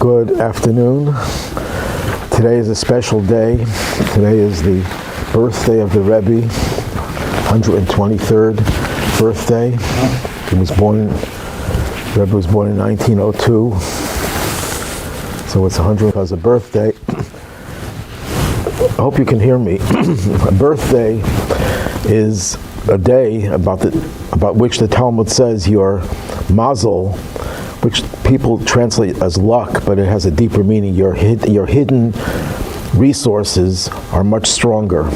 Good afternoon. Today is a special day. Today is the birthday of the Rebbe, 123rd birthday. Rebbe was born in 1902, so it's 100 as a birthday. I hope you can hear me. A birthday is a day about which the Talmud says your mazel, which people translate as luck, but it has a deeper meaning. Your hidden resources are much stronger.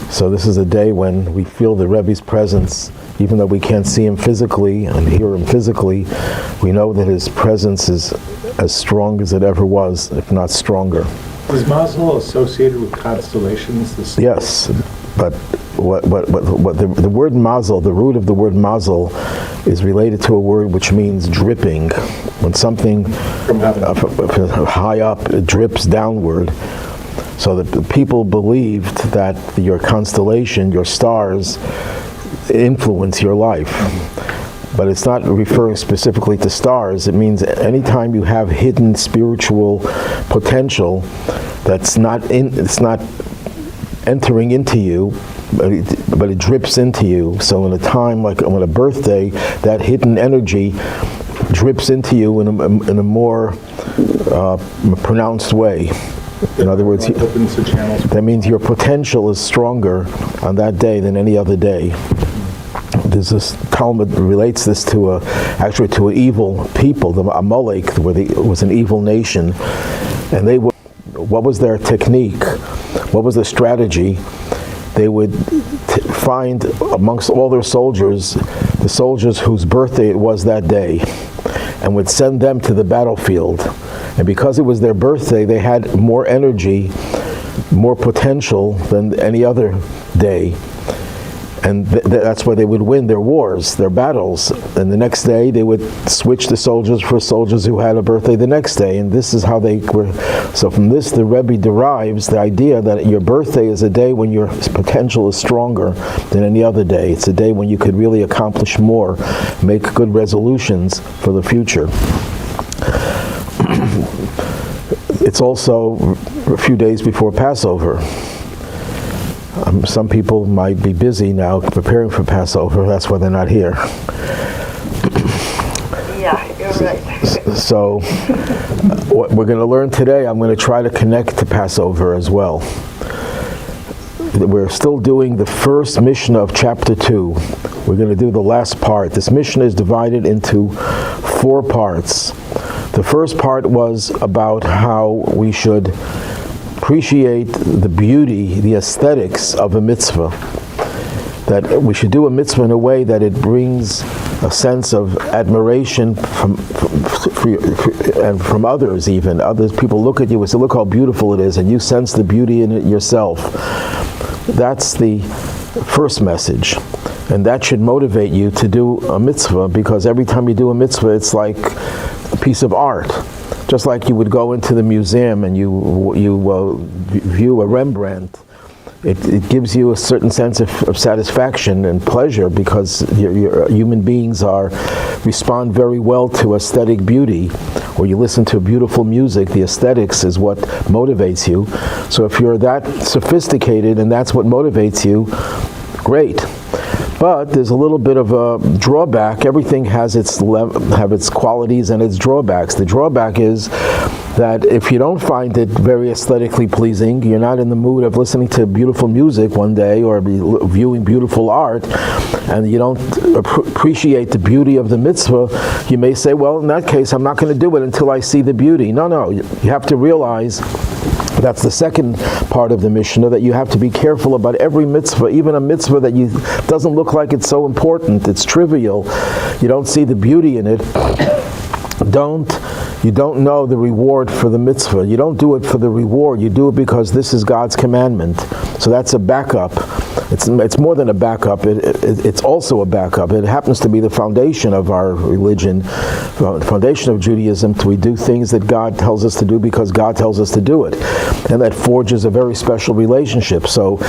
So this is a day when we feel the Rebbe's presence, even though we can't see him physically and hear him physically. We know that his presence is as strong as it ever was, if not stronger. Is mazel associated with constellations? Yes, but what the word mazel, the root of the word mazel, is related to a word which means dripping. When something from high up, it drips downward. So that the people believed that your constellation, your stars, influence your life. But it's not referring specifically to stars. It means anytime you have hidden spiritual potential it's not entering into you, but it drips into you. So in a time like on a birthday, that hidden energy drips into you in a more pronounced way. In other words, that means your potential is stronger on that day than any other day. There's this Talmud relates this to an evil people, the Amalek, where it was an evil nation, and what was their technique? What was the strategy? They would find amongst all their soldiers, the soldiers whose birthday it was that day, and would send them to the battlefield. And because it was their birthday, they had more energy, more potential than any other day. And that's why they would win their wars, their battles. And the next day, they would switch the soldiers for soldiers who had a birthday the next day. And this is how they were. So from this, the Rebbe derives the idea that your birthday is a day when your potential is stronger than any other day. It's a day when you could really accomplish more, make good resolutions for the future. It's also a few days before Passover. Some people might be busy now preparing for Passover. That's why they're not here. Yeah, you're right. So what we're going to learn today, I'm going to try to connect to Passover as well. We're still doing the first Mishna of chapter 2. We're going to do the last part. This Mishna is divided into 4 parts. The first part was about how we should appreciate the beauty, the aesthetics of a mitzvah. That we should do a mitzvah in a way that it brings a sense of admiration from others even. Others, people look at you and say, look how beautiful it is, and you sense the beauty in it yourself. That's the first message. And that should motivate you to do a mitzvah, because every time you do a mitzvah, it's like a piece of art. Just like you would go into the museum and you view a Rembrandt, it gives you a certain sense of satisfaction and pleasure, because human beings respond very well to aesthetic beauty. Or you listen to beautiful music, the aesthetics is what motivates you. So if you're that sophisticated and that's what motivates you, great. But there's a little bit of a drawback. Everything has its qualities and its drawbacks. The drawback is that if you don't find it very aesthetically pleasing, you're not in the mood of listening to beautiful music one day or viewing beautiful art, and you don't appreciate the beauty of the mitzvah, you may say, well, in that case, I'm not going to do it until I see the beauty. No, you have to realize that's the second part of the Mishnah, that you have to be careful about every mitzvah, even a mitzvah that doesn't look like it's so important, it's trivial, you don't see the beauty in it, you don't know the reward for the mitzvah. You don't do it for the reward, you do it because this is God's commandment. So that's a backup. It's more than a backup, it's also a backup. It happens to be the foundation of our religion, the foundation of Judaism. We do things that God tells us to do because God tells us to do it. And that forges a very special relationship. So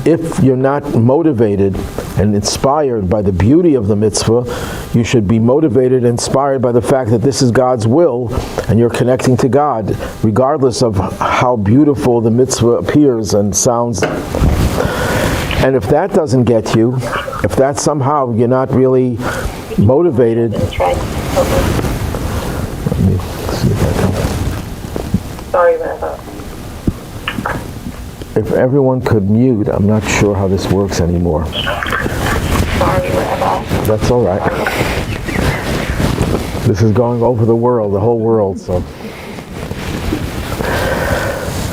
if you're not motivated and inspired by the beauty of the mitzvah, you should be motivated and inspired by the fact that this is God's will and you're connecting to God, regardless of how beautiful the mitzvah appears and sounds. And if that doesn't get you, if that somehow you're not really motivated, That's right. let me see if I can. Sorry, Rabbi. If everyone could mute, I'm not sure how this works anymore. Sorry, Rabbi. That's all right. This is going over the world, the whole world.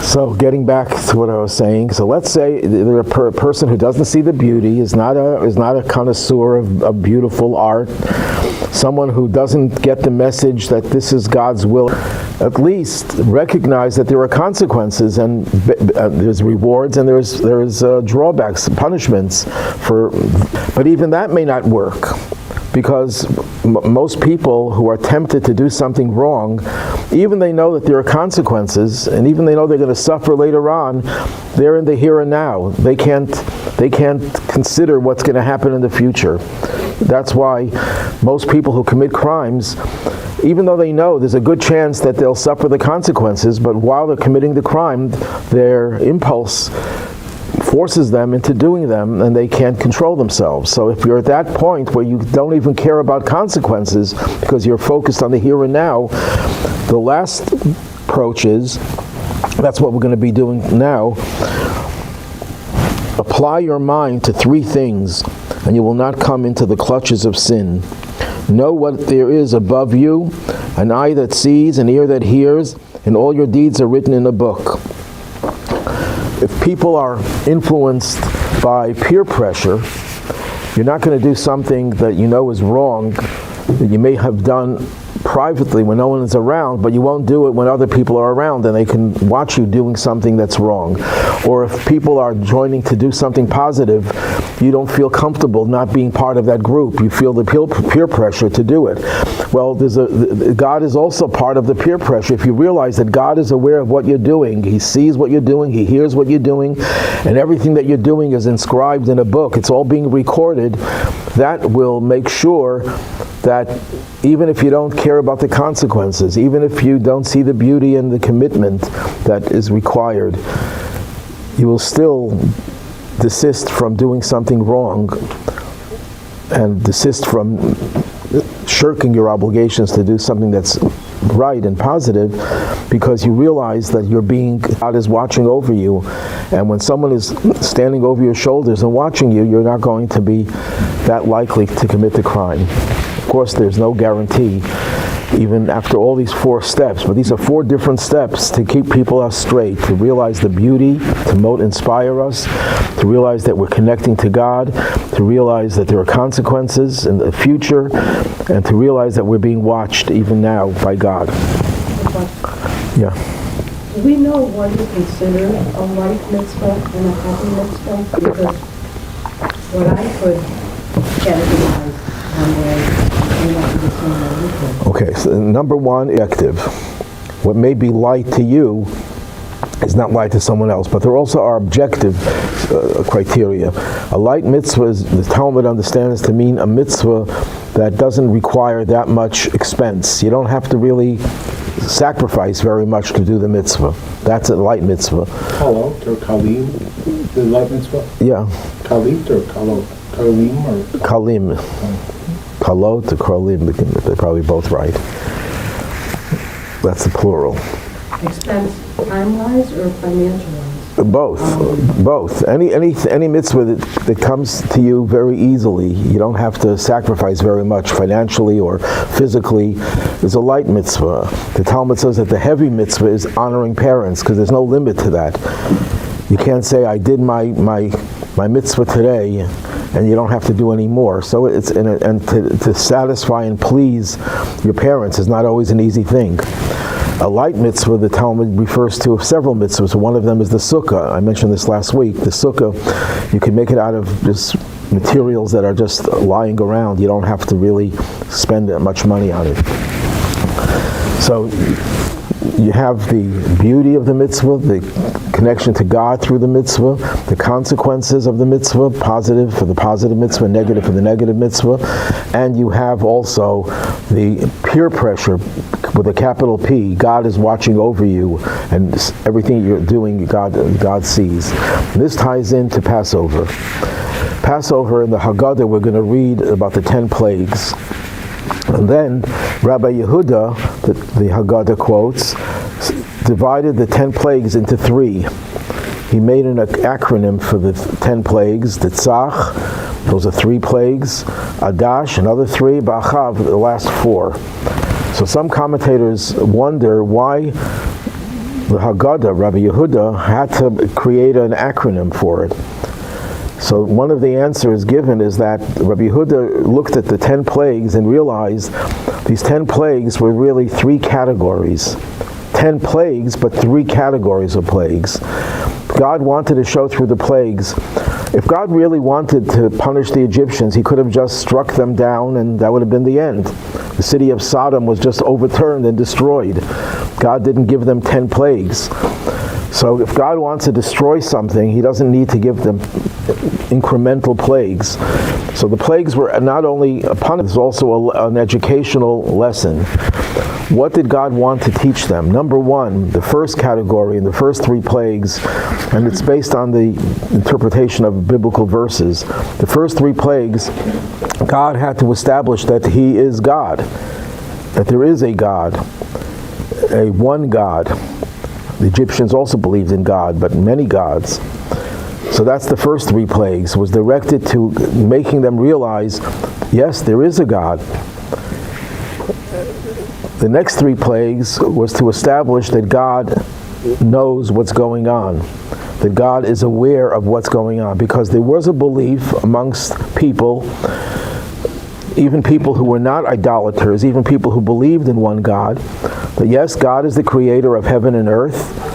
So getting back to what I was saying, so let's say they're a person who doesn't see the beauty, is not a connoisseur of beautiful art, someone who doesn't get the message that this is God's will. At least recognize that there are consequences and there's rewards and there's drawbacks, punishments for. But even that may not work, because most people who are tempted to do something wrong, even they know that there are consequences, and even they know they're going to suffer later on, they're in the here and now. They can't consider what's going to happen in the future. That's why most people who commit crimes, even though they know there's a good chance that they'll suffer the consequences, but while they're committing the crime, their impulse forces them into doing them, and they can't control themselves. So if you're at that point where you don't even care about consequences because you're focused on the here and now, the last approach is, that's what we're going to be doing now, apply your mind to three things, and you will not come into the clutches of sin. Know what there is above you, an eye that sees, an ear that hears, and all your deeds are written in a book. If people are influenced by peer pressure, you're not going to do something that you know is wrong, that you may have done privately when no one is around, but you won't do it when other people are around and they can watch you doing something that's wrong. Or if people are joining to do something positive, you don't feel comfortable not being part of that group. You feel the peer pressure to do it. Well, God is also part of the peer pressure. If you realize that God is aware of what you're doing, He sees what you're doing, He hears what you're doing, and everything that you're doing is inscribed in a book, it's all being recorded, that will make sure that even if you don't care about the consequences, even if you don't see the beauty and the commitment that is required, you will still desist from doing something wrong and desist from shirking your obligations to do something that's right and positive, because you realize that God is watching over you, and when someone is standing over your shoulders and watching you, you're not going to be that likely to commit the crime. Of course, there's no guarantee, even after all these 4 steps, but these are 4 different steps to keep people straight, to realize the beauty, to inspire us, to realize that we're connecting to God, to realize that there are consequences in the future, and to realize that we're being watched even now by God. Yeah. Do we know what you consider a light mitzvah and a happy mitzvah? Because what I could categorize one way, may not be the same way you could. Okay, so number 1, objective. What may be light to you is not light to someone else, but there also are objective criteria. A light mitzvah, the Talmud understands to mean a mitzvah that doesn't require that much expense. You don't have to really sacrifice very much to do the mitzvah. That's a light mitzvah. Kalot or kalim, the light mitzvah? Yeah. Kalit or kalot? Kalim or? Kalim. Kalot or kalim, they're probably both right. That's the plural. Expense time-wise or financial-wise? Both. Any mitzvah that comes to you very easily, you don't have to sacrifice very much financially or physically, is a light mitzvah. The Talmud says that the heavy mitzvah is honoring parents, because there's no limit to that. You can't say, I did my mitzvah today, and you don't have to do any more. So to satisfy and please your parents is not always an easy thing. A light mitzvah, the Talmud refers to several mitzvahs. One of them is the sukkah. I mentioned this last week. The sukkah, you can make it out of just materials that are just lying around. You don't have to really spend that much money on it. So you have the beauty of the mitzvah, the connection to God through the mitzvah, the consequences of the mitzvah, positive for the positive mitzvah, negative for the negative mitzvah, and you have also the peer pressure with a capital P. God is watching over you, and everything you're doing, God sees. And this ties into Passover. Passover in the Haggadah, we're going to read about the 10 plagues. And then Rabbi Yehuda, the Haggadah quotes, divided the 10 plagues into 3. He made an acronym for the 10 plagues, the Tzach, those are 3 plagues, Adash, another 3, Ba'achav, the last 4. So some commentators wonder why the Haggadah, Rabbi Yehuda, had to create an acronym for it. So one of the answers given is that Rabbi Yehuda looked at the 10 plagues and realized these 10 plagues were really 3 categories. 10 plagues, but 3 categories of plagues. God wanted to show through the plagues. If God really wanted to punish the Egyptians, he could have just struck them down and that would have been the end. The city of Sodom was just overturned and destroyed. God didn't give them 10 plagues. So if God wants to destroy something, he doesn't need to give them incremental plagues. So the plagues were not only a punishment, it's also an educational lesson. What did God want to teach them? Number 1, the first category, in the first 3 plagues, and it's based on the interpretation of biblical verses. The first 3 plagues, God had to establish that he is God, that there is a God, a one God. The Egyptians also believed in God, but many gods. So that's the first 3 plagues, was directed to making them realize, yes, there is a God. The next 3 plagues was to establish that God knows what's going on, that God is aware of what's going on, because there was a belief amongst people, even people who were not idolaters, even people who believed in one God, that yes, God is the creator of heaven and earth,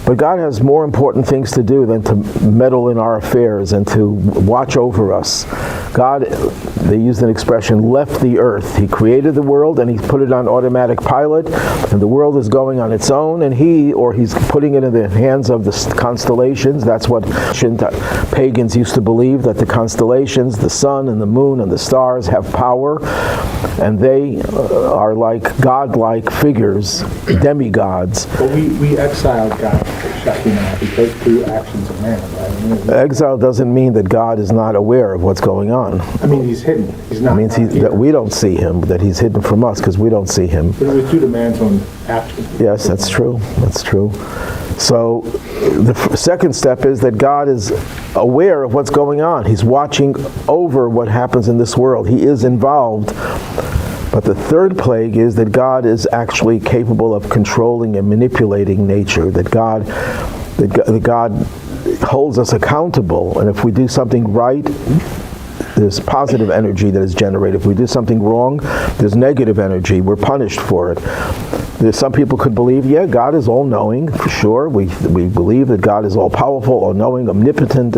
but God has more important things to do than to meddle in our affairs and to watch over us. God, they used an expression, left the earth. He created the world and he put it on automatic pilot, and the world is going on its own, and he's putting it in the hands of the constellations. That's what pagans used to believe, that the constellations, the sun and the moon and the stars have power, and they are like godlike figures, demigods. But we exiled God because through actions of man, right? Exile doesn't mean that God is not aware of what's going on. I mean, he's hidden. He's not. It means that we don't see him, that he's hidden from us because we don't see him. But it was due to man's own actions. Yes, that's true. That's true. So the second step is that God is aware of what's going on. He's watching over what happens in this world. He is involved. But the third plague is that God is actually capable of controlling and manipulating nature, that God holds us accountable, and if we do something right, there's positive energy that is generated. If we do something wrong, there's negative energy. We're punished for it. Some people could believe, yeah, God is all-knowing, for sure. We believe that God is all-powerful, all-knowing, omnipotent,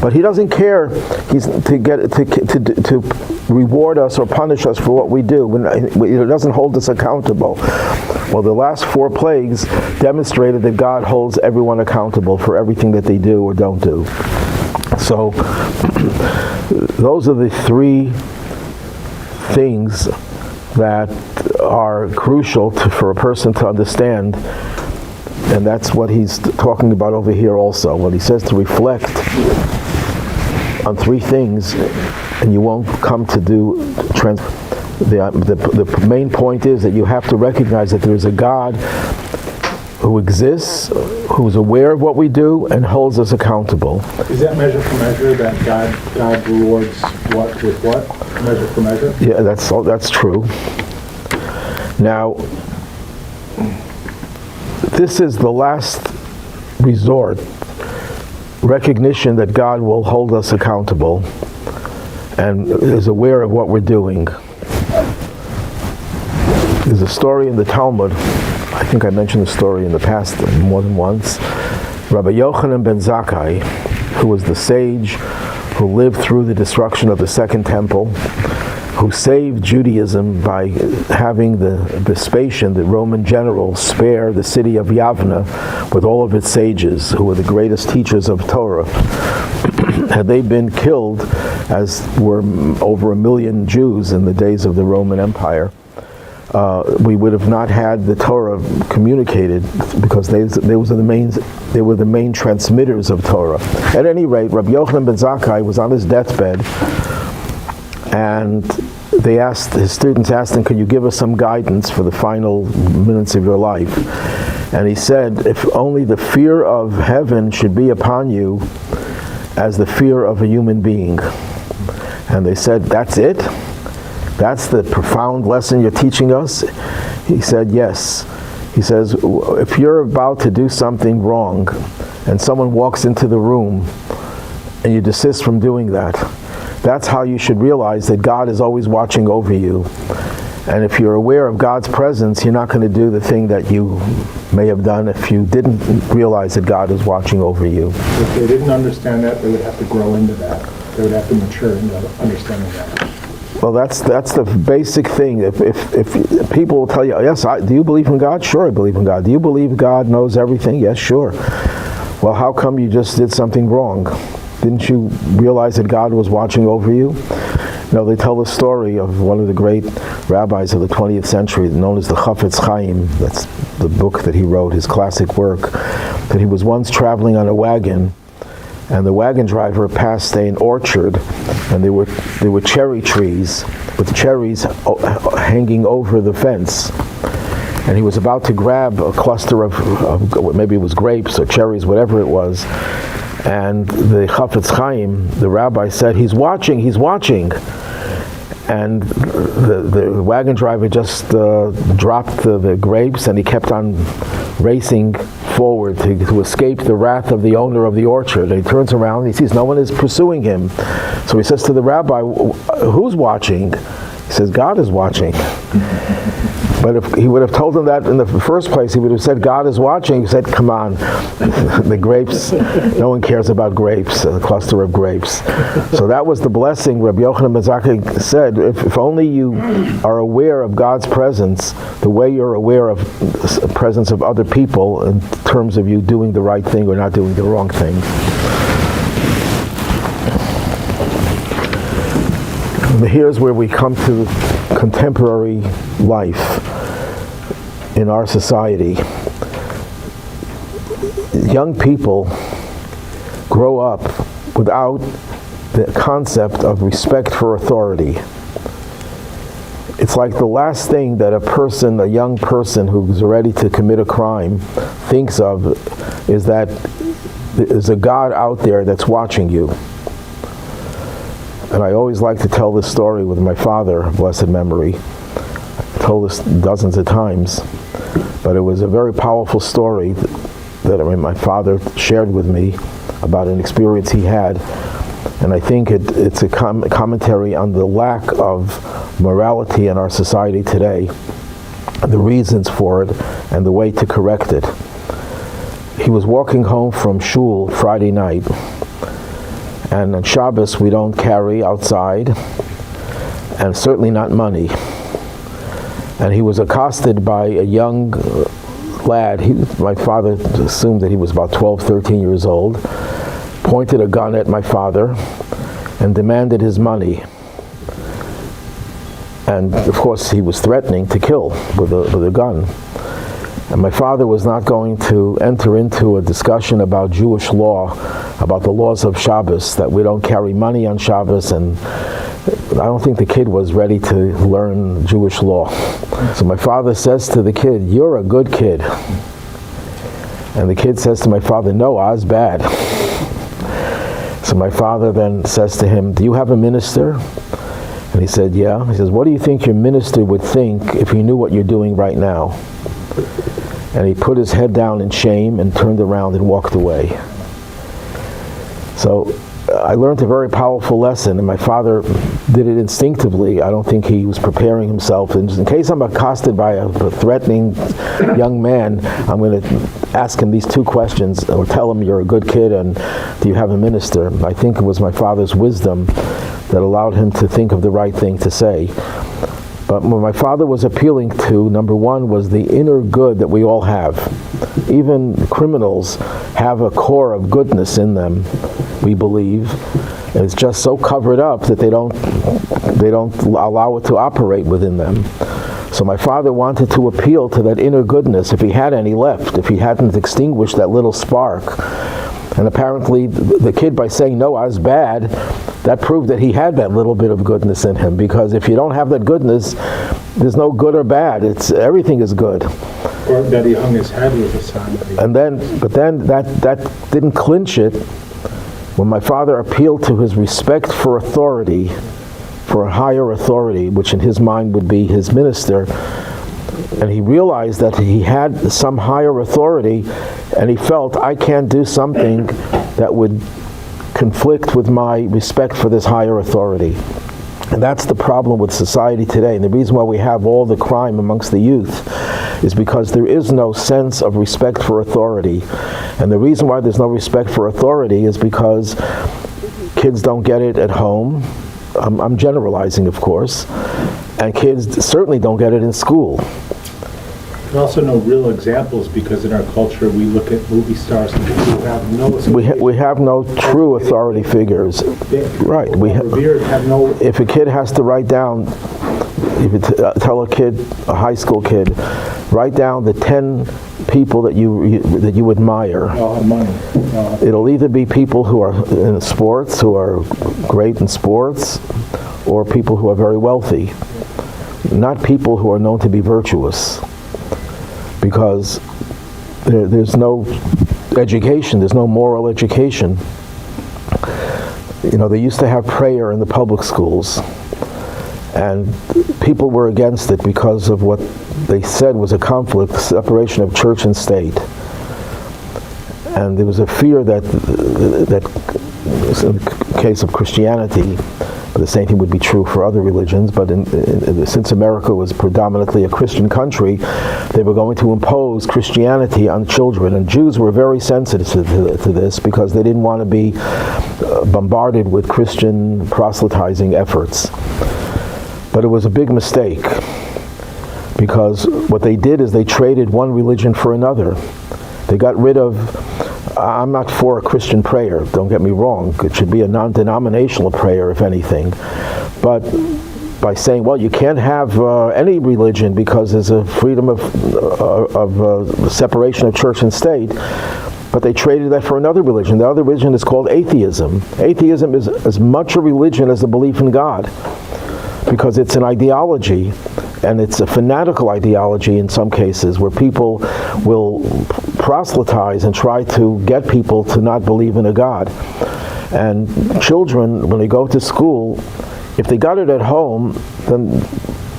but he doesn't care to reward us or punish us for what we do. It doesn't hold us accountable. Well, the last 4 plagues demonstrated that God holds everyone accountable for everything that they do or don't do. So those are the 3 things that are crucial for a person to understand, and that's what he's talking about over here also. When he says to reflect on 3 things, and you won't come to do the main point is that you have to recognize that there is a God who exists, who is aware of what we do, and holds us accountable. Is that measure for measure, that God rewards what with what? Measure for measure? Yeah, that's true. Now, this is the last resort, recognition that God will hold us accountable and is aware of what we're doing. There's a story in the Talmud, I think I mentioned the story in the past more than once. Rabbi Yochanan ben Zakkai, who was the sage who lived through the destruction of the Second Temple, who saved Judaism by having the Vespasian, the Roman general, spare the city of Yavna with all of its sages, who were the greatest teachers of Torah. Had they been killed, as were over 1 million Jews in the days of the Roman Empire, we would have not had the Torah communicated, because they were the main transmitters of Torah. At any rate, Rabbi Yochanan ben Zakkai was on his deathbed, and his students asked him, "Could you give us some guidance for the final minutes of your life?" And he said, "If only the fear of heaven should be upon you as the fear of a human being." And they said, "That's it? That's the profound lesson you're teaching us?" He said, "Yes." He says, "If you're about to do something wrong and someone walks into the room and you desist from doing that, that's how you should realize that God is always watching over you. And if you're aware of God's presence, you're not going to do the thing that you may have done if you didn't realize that God is watching over you." If they didn't understand that, they would have to grow into that. They would have to mature into understanding that. Well, that's the basic thing. If people will tell you, "Yes, do you believe in God?" "Sure, I believe in God." "Do you believe God knows everything?" "Yes, sure." "Well, how come you just did something wrong? Didn't you realize that God was watching over you?" You know, they tell the story of one of the great rabbis of the 20th century, known as the Chafetz Chaim. That's the book that he wrote, his classic work. That he was once traveling on a wagon, and the wagon driver passed an orchard, and there were cherry trees with cherries hanging over the fence. And he was about to grab a cluster of maybe it was grapes or cherries, whatever it was. And the Chafetz Chaim, the rabbi, said, he's watching. And the wagon driver just dropped the grapes, and he kept on racing forward to escape the wrath of the owner of the orchard. And he turns around and he sees no one is pursuing him. So he says to the rabbi, "Who's watching?" He says, "God is watching." But if he would have told him that in the first place, he would have said, "God is watching." He said, "Come on, the grapes, no one cares about grapes, a cluster of grapes." So that was the blessing Rabbi Yochanan ben Zakkai said, if only you are aware of God's presence, the way you're aware of the presence of other people in terms of you doing the right thing or not doing the wrong thing. And here's where we come to contemporary life in our society. Young people grow up without the concept of respect for authority. It's like the last thing that a young person who's ready to commit a crime thinks of is that there's a God out there that's watching you. And I always like to tell this story with my father, blessed memory. I told this dozens of times, but it was a very powerful story that my father shared with me about an experience he had. And I think it's a commentary on the lack of morality in our society today, the reasons for it, and the way to correct it. He was walking home from shul Friday night, and on Shabbos we don't carry outside, and certainly not money. And he was accosted by a young lad. My father assumed that he was about 12, 13 years old, pointed a gun at my father and demanded his money. And of course he was threatening to kill with a gun. And my father was not going to enter into a discussion about Jewish law, about the laws of Shabbos, that we don't carry money on Shabbos, and I don't think the kid was ready to learn Jewish law. So my father says to the kid, "You're a good kid." And the kid says to my father, "No, Oz bad." So my father then says to him, "Do you have a minister?" And he said, "Yeah." He says, "What do you think your minister would think if he knew what you're doing right now?" And he put his head down in shame and turned around and walked away. So I learned a very powerful lesson, and my father did it instinctively. I don't think he was preparing himself. And just in case I'm accosted by a threatening young man, I'm going to ask him these two questions, or tell him you're a good kid and do you have a minister. I think it was my father's wisdom that allowed him to think of the right thing to say. But what my father was appealing to, number one, was the inner good that we all have. Even criminals have a core of goodness in them, we believe. And it's just so covered up that they don't allow it to operate within them. So my father wanted to appeal to that inner goodness, if he had any left, if he hadn't extinguished that little spark. And apparently the kid, by saying, no, I was bad, that proved that he had that little bit of goodness in him, because if you don't have that goodness, there's no good or bad. Everything is good. Or that he hung his head with a sign. But then that didn't clinch it. When my father appealed to his respect for authority, for a higher authority, which in his mind would be his minister, and he realized that he had some higher authority, and he felt, I can't do something that would conflict with my respect for this higher authority. And that's the problem with society today. And the reason why we have all the crime amongst the youth is because there is no sense of respect for authority. And the reason why there's no respect for authority is because kids don't get it at home. I'm generalizing, of course. And kids certainly don't get it in school. There's also no real examples, because in our culture we look at movie stars and people who have no... We have no true authority figures. Right. If a kid has to write down, if you tell a high school kid, write down the 10 people that you admire. It'll either be people who are in sports, who are great in sports, or people who are very wealthy. Not people who are known to be virtuous. Because there's no education, there's no moral education. You know, they used to have prayer in the public schools, and people were against it because of what they said was a conflict, separation of church and state. And there was a fear that in the case of Christianity, the same thing would be true for other religions, but since America was predominantly a Christian country, they were going to impose Christianity on children. And Jews were very sensitive to this, because they didn't want to be bombarded with Christian proselytizing efforts. But it was a big mistake, because what they did is they traded one religion for another. They got rid of... I'm not for a Christian prayer, don't get me wrong. It should be a non-denominational prayer, if anything. But by saying, well, you can't have any religion because there's a freedom of separation of church and state, but they traded that for another religion. The other religion is called atheism. Atheism is as much a religion as the belief in God, because it's an ideology, and it's a fanatical ideology in some cases, where people will proselytize and try to get people to not believe in a God. And children, when they go to school, if they got it at home, then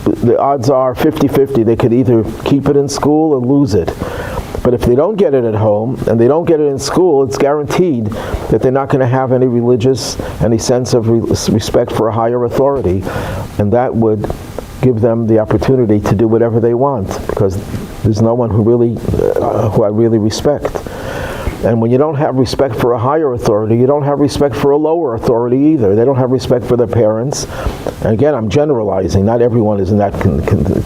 the odds are 50-50. They could either keep it in school or lose it. But if they don't get it at home and they don't get it in school, it's guaranteed that they're not going to have any sense of respect for a higher authority. And that would give them the opportunity to do whatever they want, because there's no one who I really respect. And when you don't have respect for a higher authority, you don't have respect for a lower authority either. They don't have respect for their parents. And again, I'm generalizing. Not everyone is in that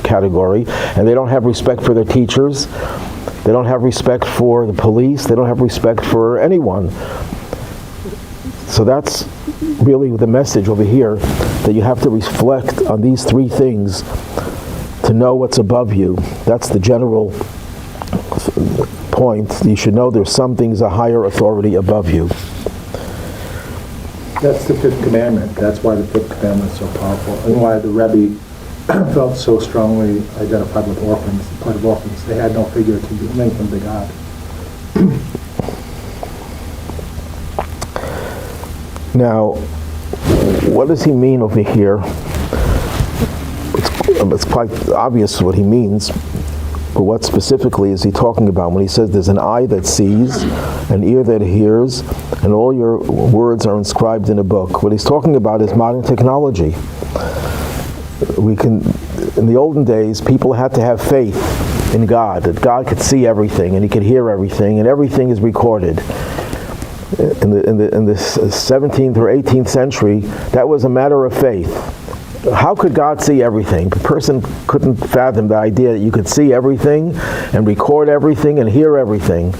category. And they don't have respect for their teachers. They don't have respect for the police. They don't have respect for anyone. So that's really the message over here, that you have to reflect on these three things to know what's above you. That's the general point. You should know there's some things, a higher authority above you. That's the fifth commandment. That's why the fifth commandment is so powerful, and why the Rebbe felt so strongly identified with orphans, part of orphans. They had no figure to link them to God. Now, what does he mean over here? It's quite obvious what he means, but what specifically is he talking about when he says there's an eye that sees, an ear that hears, and all your words are inscribed in a book? What he's talking about is modern technology. In the olden days, people had to have faith in God, that God could see everything and he could hear everything, and everything is recorded. in the 17th or 18th century, that was a matter of faith. How could God see everything? A person couldn't fathom the idea that you could see everything and record everything and hear everything.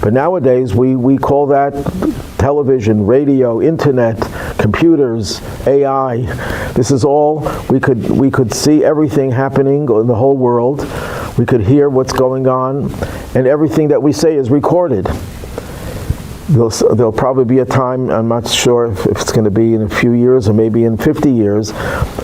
But nowadays, we call that television, radio, internet, computers, AI. This is all, we could see everything happening in the whole world. We could hear what's going on, and everything that we say is recorded. There'll probably be a time, I'm not sure if it's going to be in a few years or maybe in 50 years,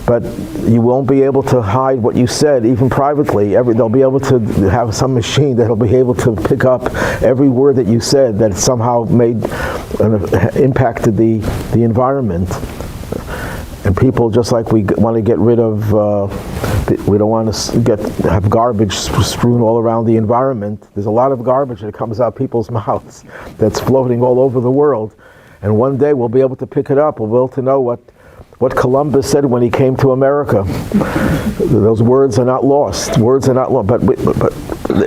but you won't be able to hide what you said, even privately. They'll be able to have some machine that'll be able to pick up every word that you said that somehow impacted the environment. And people, just like we want to get rid of, we don't want to have garbage strewn all around the environment. There's a lot of garbage that comes out people's mouths that's floating all over the world. And one day we'll be able to pick it up. We'll be able to know what Columbus said when he came to America. Those words are not lost. Words are not lost. But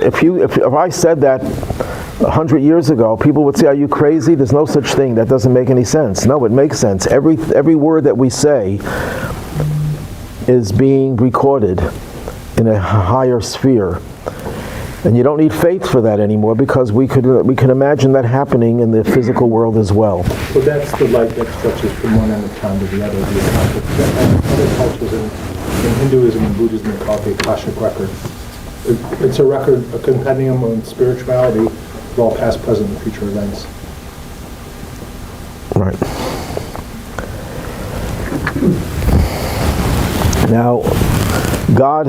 if I said that 100 years ago, people would say, "Are you crazy? There's no such thing. That doesn't make any sense." No, it makes sense. Every word that we say is being recorded in a higher sphere, and you don't need faith for that anymore, because we can imagine that happening in the physical world as well. So that's the light that stretches from one end of time to the other. Other cultures in Hinduism and Buddhism are called the Akashic record. It's a record, a compendium on spirituality of all past, present, and future events. Right. Now, God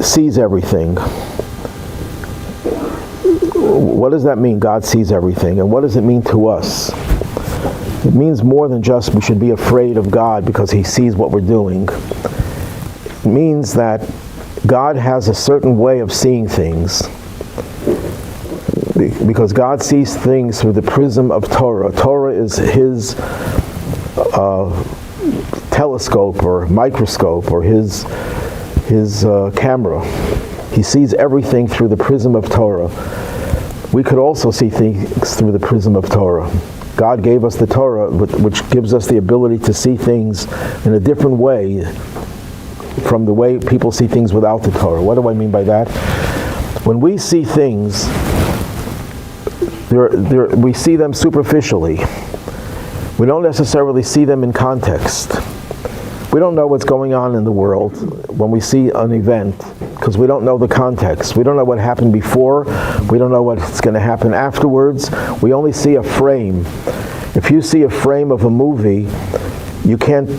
sees everything. What does that mean, God sees everything? And what does it mean to us? It means more than just we should be afraid of God because He sees what we're doing. It means that God has a certain way of seeing things, because God sees things through the prism of Torah. Torah is His telescope or microscope or his camera. He sees everything through the prism of Torah. We could also see things through the prism of Torah. God gave us the Torah, which gives us the ability to see things in a different way from the way people see things without the Torah. What do I mean by that? When we see things, we see them superficially. We don't necessarily see them in context. We don't know what's going on in the world when we see an event, because we don't know the context. We don't know what happened before. We don't know what's going to happen afterwards. We only see a frame. If you see a frame of a movie, you can't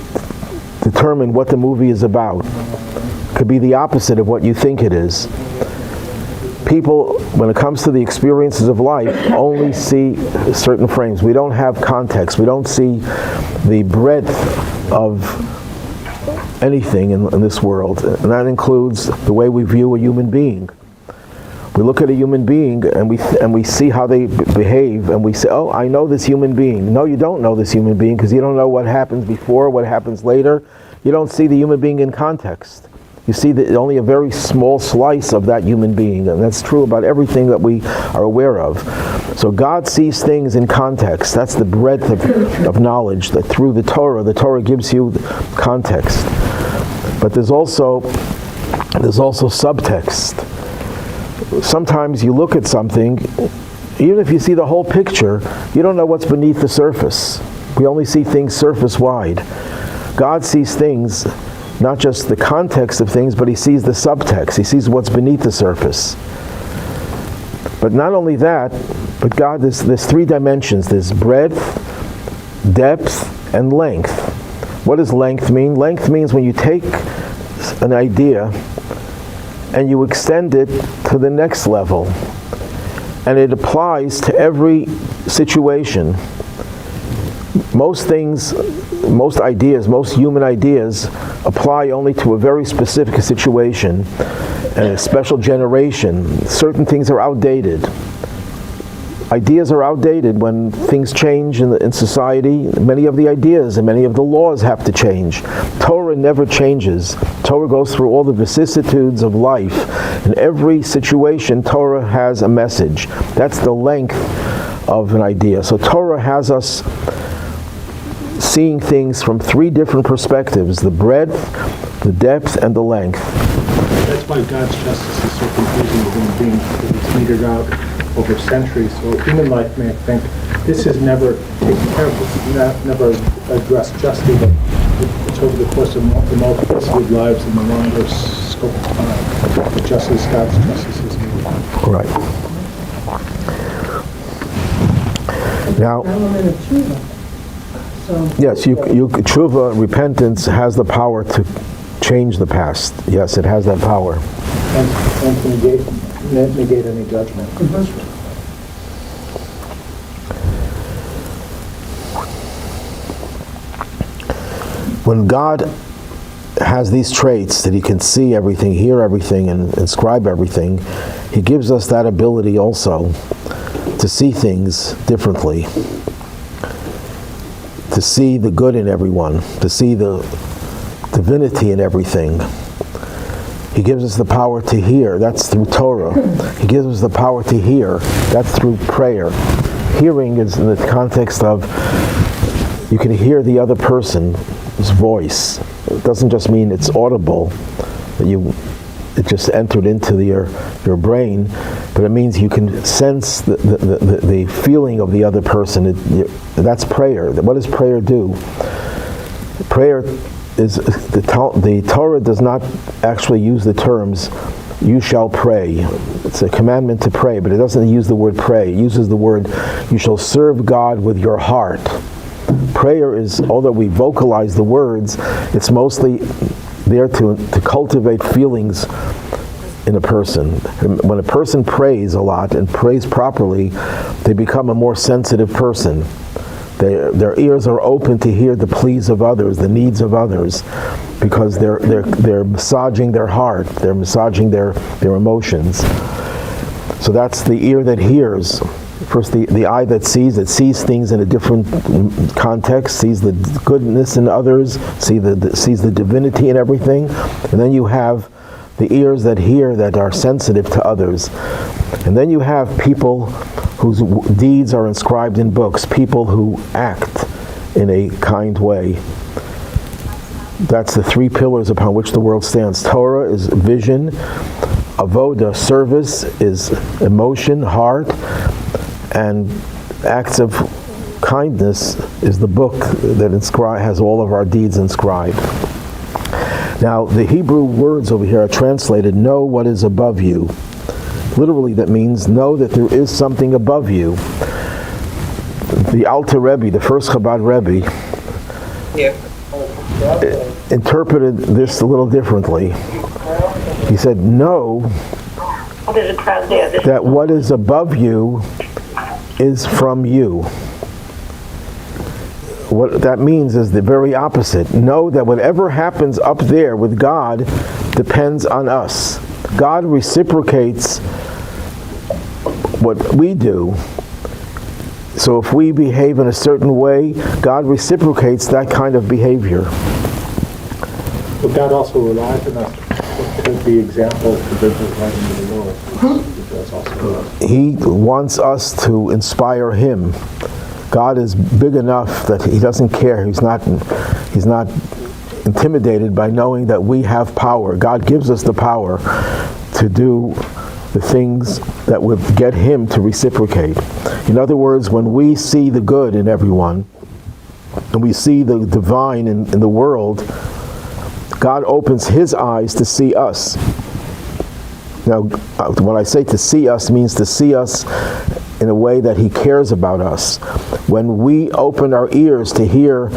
determine what the movie is about. It could be the opposite of what you think it is. People, when it comes to the experiences of life, only see certain frames. We don't have context. We don't see the breadth of anything in this world, and that includes the way we view a human being. We look at a human being and we see how they behave, and we say, "Oh, I know this human being." No, you don't know this human being, because you don't know what happens before, what happens later. You don't see the human being in context. You see only a very small slice of that human being, and that's true about everything that we are aware of. So God sees things in context. That's the breadth of knowledge, that through the Torah gives you context. But there's also subtext. Sometimes you look at something, even if you see the whole picture, you don't know what's beneath the surface. We only see things surface-wide. God sees things, not just the context of things, but He sees the subtext. He sees what's beneath the surface. But not only that, but God, there's three dimensions. There's breadth, depth, and length. What does length mean? Length means when you take an idea and you extend it to the next level, and it applies to every situation. Most things, most ideas, most human ideas apply only to a very specific situation and a special generation. Certain things are outdated. Ideas are outdated when things change in society. Many of the ideas and many of the laws have to change. Torah never changes. Torah goes through all the vicissitudes of life. In every situation, Torah has a message. That's the length of an idea. So Torah has us seeing things from three different perspectives: the breadth, the depth, and the length. That's why God's justice is so confusing to human beings, because it's metered out over centuries. So human life may think this is never taken care of, this is never addressed justly, but it's over the course of the multiplicity of lives in the longer scope of time. The justice, God's justice is metered out. Right. Now, Element of tshuva. So yes, tshuva, repentance, has the power to change the past. Yes, it has that power. And to negate any judgment. When God has these traits that he can see everything, hear everything, and inscribe everything, he gives us that ability also to see things differently, to see the good in everyone, to see the divinity in everything. He gives us the power to hear. That's through Torah. He gives us the power to hear. That's through prayer. Hearing is in the context of you can hear the other person's voice. It doesn't just mean it's audible, that it just entered into your brain, but it means you can sense the feeling of the other person. That's prayer. What does prayer do? Prayer is, the Torah does not actually use the terms, you shall pray. It's a commandment to pray, but it doesn't use the word pray. It uses the word, you shall serve God with your heart. Prayer is, although we vocalize the words, it's mostly there to cultivate feelings in a person. And when a person prays a lot and prays properly, they become a more sensitive person. Their ears are open to hear the pleas of others, the needs of others, because they're massaging their heart, they're massaging their emotions. So that's the ear that hears. First, the eye that sees things in a different context, sees the goodness in others, sees the divinity in everything, and then you have the ears that hear, that are sensitive to others. And then you have people whose deeds are inscribed in books, people who act in a kind way. That's the three pillars upon which the world stands. Torah is vision, avoda, service, is emotion, heart, and acts of kindness is the book that has all of our deeds inscribed. Now, the Hebrew words over here are translated, know what is above you. Literally, that means know that there is something above you. The Alter Rebbe, the first Chabad Rebbe, interpreted this a little differently. He said, know that what is above you is from you. What that means is the very opposite. Know that whatever happens up there with God depends on us. God reciprocates what we do. So if we behave in a certain way, God reciprocates that kind of behavior. But God also relies on us to be examples to bring His light into the world. He wants us to inspire Him. God is big enough that He doesn't care. He's not intimidated by knowing that we have power. God gives us the power to do the things that would get Him to reciprocate. In other words, when we see the good in everyone, and we see the divine in the world, God opens His eyes to see us. Now, when I say to see us, means to see us in a way that He cares about us. When we open our ears to hear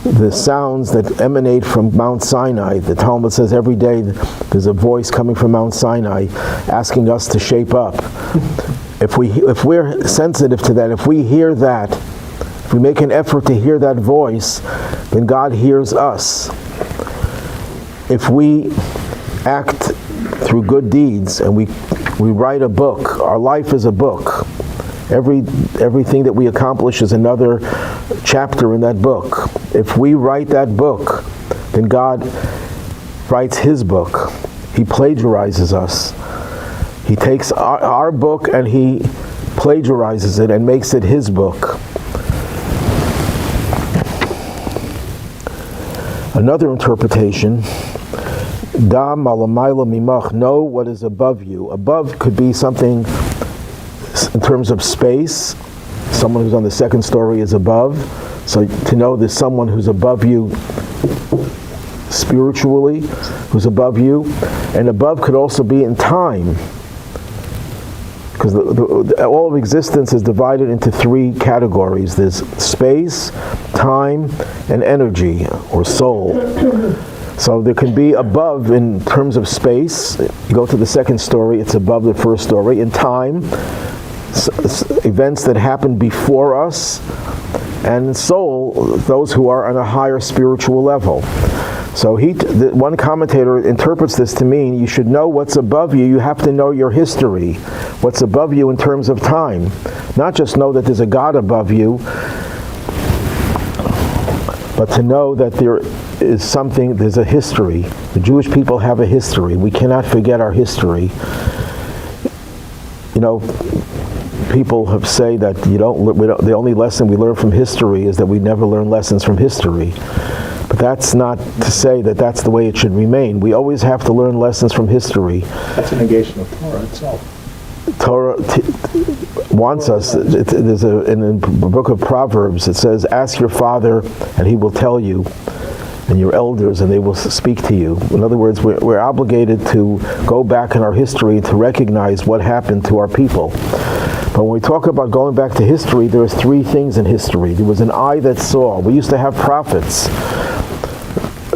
the sounds that emanate from Mount Sinai, the Talmud says every day there's a voice coming from Mount Sinai asking us to shape up. If we're sensitive to that, if we hear that, if we make an effort to hear that voice, then God hears us. If we act through good deeds and we write a book, our life is a book. Everything that we accomplish is another chapter in that book. If we write that book, then God writes His book. He plagiarizes us. He takes our book and He plagiarizes it and makes it his book. Another interpretation, Da malamayla mimach, know what is above you. Above could be something in terms of space. Someone who's on the second story is above. So to know there's someone who's above you spiritually, who's above you. And above could also be in time. Because all of existence is divided into three categories. There's space, time, and energy, or soul. So there can be above in terms of space. You go to the second story, it's above the first story. In time, events that happen before us. And in soul, those who are on a higher spiritual level. So one commentator interprets this to mean you should know what's above you. You have to know your history. What's above you in terms of time. Not just know that there's a God above you, but to know that there is something, there's a history. The Jewish people have a history. We cannot forget our history. You know, people have say that the only lesson we learn from history is that we never learn lessons from history. But that's not to say that that's the way it should remain. We always have to learn lessons from history. That's a negation of Torah itself. Torah wants us, in the book of Proverbs, it says, ask your father and he will tell you, and your elders and they will speak to you. In other words, we're obligated to go back in our history to recognize what happened to our people. But when we talk about going back to history, there's three things in history. There was an eye that saw. We used to have prophets.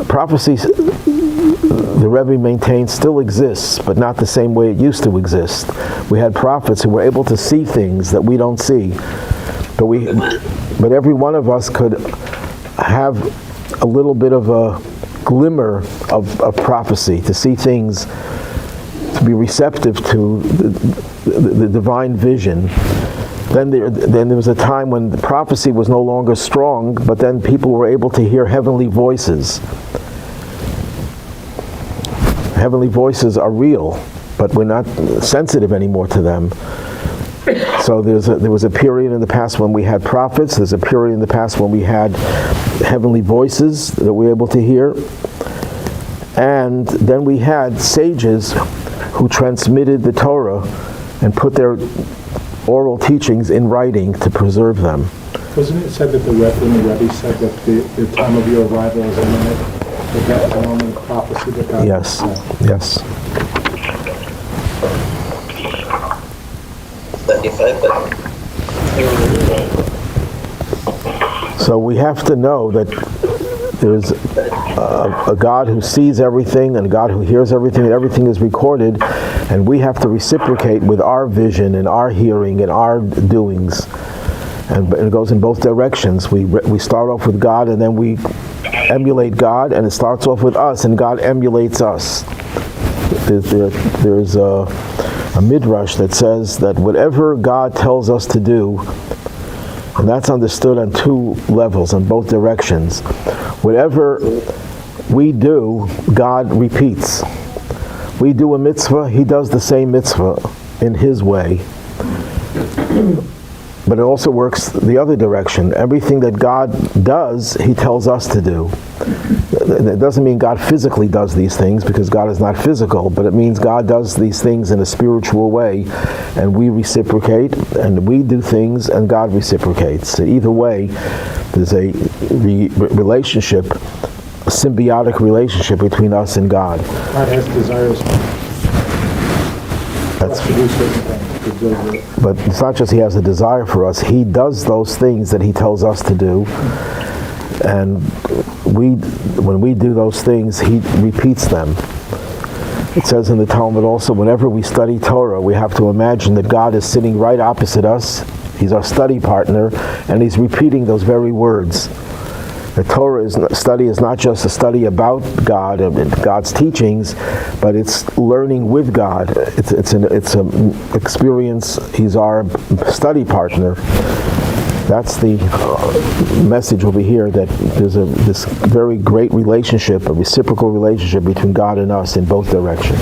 Prophecy, the Rebbe maintains, still exists, but not the same way it used to exist. We had prophets who were able to see things that we don't see. But every one of us could have a little bit of a glimmer of prophecy, to see things, to be receptive to the divine vision. Then there was a time when the prophecy was no longer strong, but then people were able to hear heavenly voices. Heavenly voices are real, but we're not sensitive anymore to them. So there was a period in the past when we had prophets. There's a period in the past when we had heavenly voices that we were able to hear. And then we had sages who transmitted the Torah and put their oral teachings in writing to preserve them. Wasn't it said that the Rebbe said that the time of your arrival is imminent? That was a moment of prophecy that God... Yes, yes. So we have to know that there's a God who sees everything and a God who hears everything, and everything is recorded, and we have to reciprocate with our vision and our hearing and our doings. And it goes in both directions. We start off with God, and then we emulate God, and it starts off with us, and God emulates us. There's a midrash that says that whatever God tells us to do, and that's understood on two levels, on both directions. Whatever we do, God repeats. We do a mitzvah, He does the same mitzvah in His way. But it also works the other direction. Everything that God does, He tells us to do. It doesn't mean God physically does these things, because God is not physical, but it means God does these things in a spiritual way, and we reciprocate, and we do things, and God reciprocates. So either way, there's a relationship, a symbiotic relationship between us and God. God has desires for us to do certain things. But it's not just He has a desire for us, He does those things that He tells us to do. And when we do those things, He repeats them. It says in the Talmud also, whenever we study Torah, we have to imagine that God is sitting right opposite us. He's our study partner, and He's repeating those very words. The Torah study is not just a study about God and God's teachings, but it's learning with God. It's an experience. He's our study partner. That's the message over here, that there's this very great relationship, a reciprocal relationship between God and us in both directions.